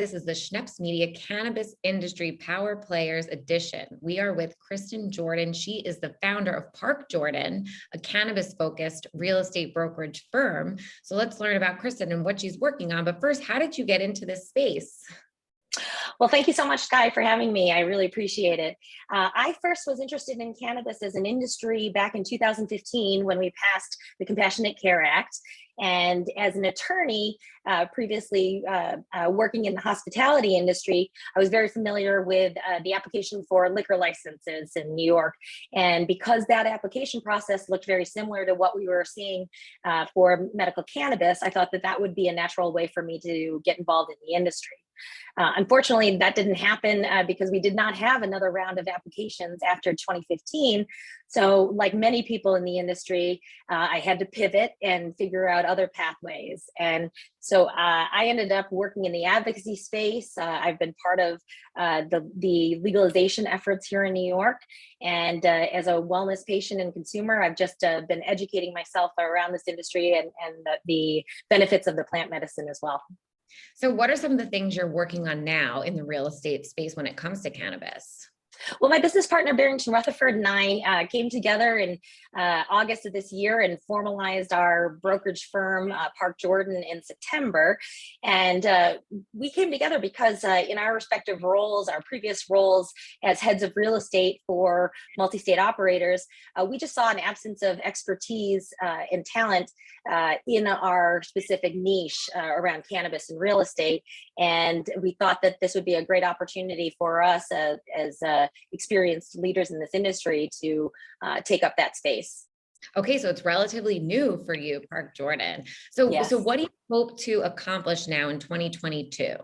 This is the Schneps Media Cannabis Industry Power Players Edition. We are with Kristin Jordan. She is the founder of Park Jordan, a cannabis-focused real estate brokerage firm. So let's learn about Kristin and what she's working on. But first, how did you get into this space? Well, thank you so much, Sky, for having me. I really appreciate it. I first was interested in cannabis as an industry back in 2015 when we passed the Compassionate Care Act. And as an attorney, previously working in the hospitality industry, I was very familiar with the application for liquor licenses in New York. And because that application process looked very similar to what we were seeing for medical cannabis, I thought that that would be a natural way for me to get involved in the industry. Unfortunately, that didn't happen because we did not have another round of applications after 2015. So like many people in the industry, I had to pivot and figure out other pathways. And so I ended up working in the advocacy space. I've been part of the legalization efforts here in New York. And as a wellness patient and consumer, I've just been educating myself around this industry and the benefits of the plant medicine as well. So what are some of the things you're working on now in the real estate space when it comes to cannabis? Well, my business partner, Barrington Rutherford, and I came together in August of this year and formalized our brokerage firm, Park Jordan, in September. And we came together because in our respective roles, our previous roles as heads of real estate for multi-state operators, we just saw an absence of expertise and talent in our specific niche around cannabis and real estate. And we thought that this would be a great opportunity for us as experienced leaders in this industry to take up that space. Okay, so it's relatively new for you, Park Jordan. So, Yes. so what do you hope to accomplish now in 2022?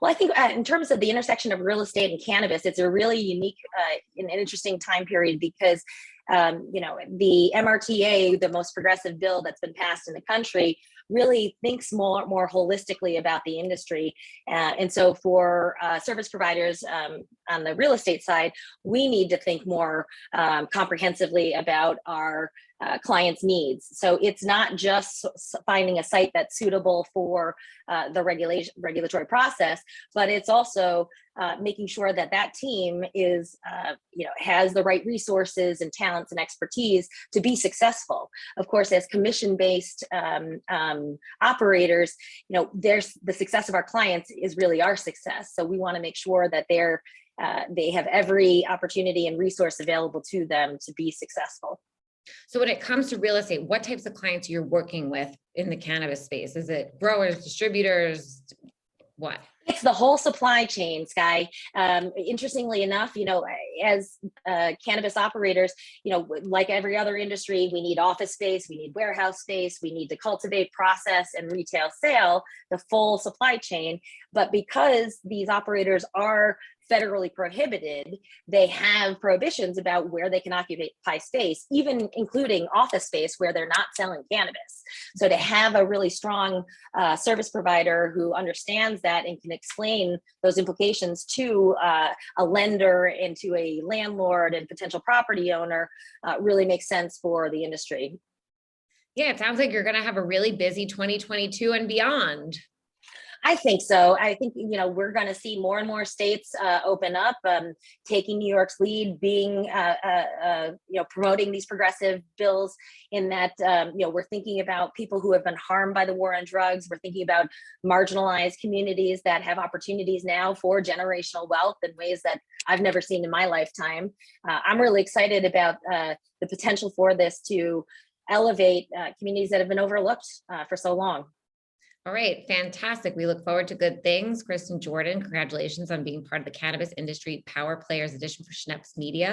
Well, I think in terms of the intersection of real estate and cannabis, it's a really unique and interesting time period because the MRTA, the most progressive bill that's been passed in the country, really thinks more holistically about the industry. And so for service providers on the real estate side, we need to think more comprehensively about our clients' needs. So it's not just finding a site that's suitable for the regulatory process, but it's also making sure that that team is, has the right resources and talents and expertise to be successful. Of course, as commission-based operators, there's the success of our clients is really our success. So we want to make sure that they have every opportunity and resource available to them to be successful. So when it comes to real estate, what types of clients you're working with in the cannabis space? Is it growers, distributors, what? It's the whole supply chain, Sky. Interestingly enough, as cannabis operators, like every other industry, we need office space, we need warehouse space, we need to cultivate, process, and retail sale, the full supply chain. But because these operators are federally prohibited, they have prohibitions about where they can occupy space, even including office space where they're not selling cannabis. So to have a really strong service provider who understands that and can explain those implications to a lender and to a landlord and potential property owner really makes sense for the industry. Yeah, it sounds like you're going to have a really busy 2022 and beyond. I think so. I think, we're going to see more and more states open up, taking New York's lead, being, promoting these progressive bills in that, we're thinking about people who have been harmed by the war on drugs. We're thinking about marginalized communities that have opportunities now for generational wealth in ways that I've never seen in my lifetime. I'm really excited about the potential for this to elevate communities that have been overlooked for so long. All right, fantastic. We look forward to good things. Kristin Jordan, congratulations on being part of the Cannabis Industry Power Players Edition for Schneps Media.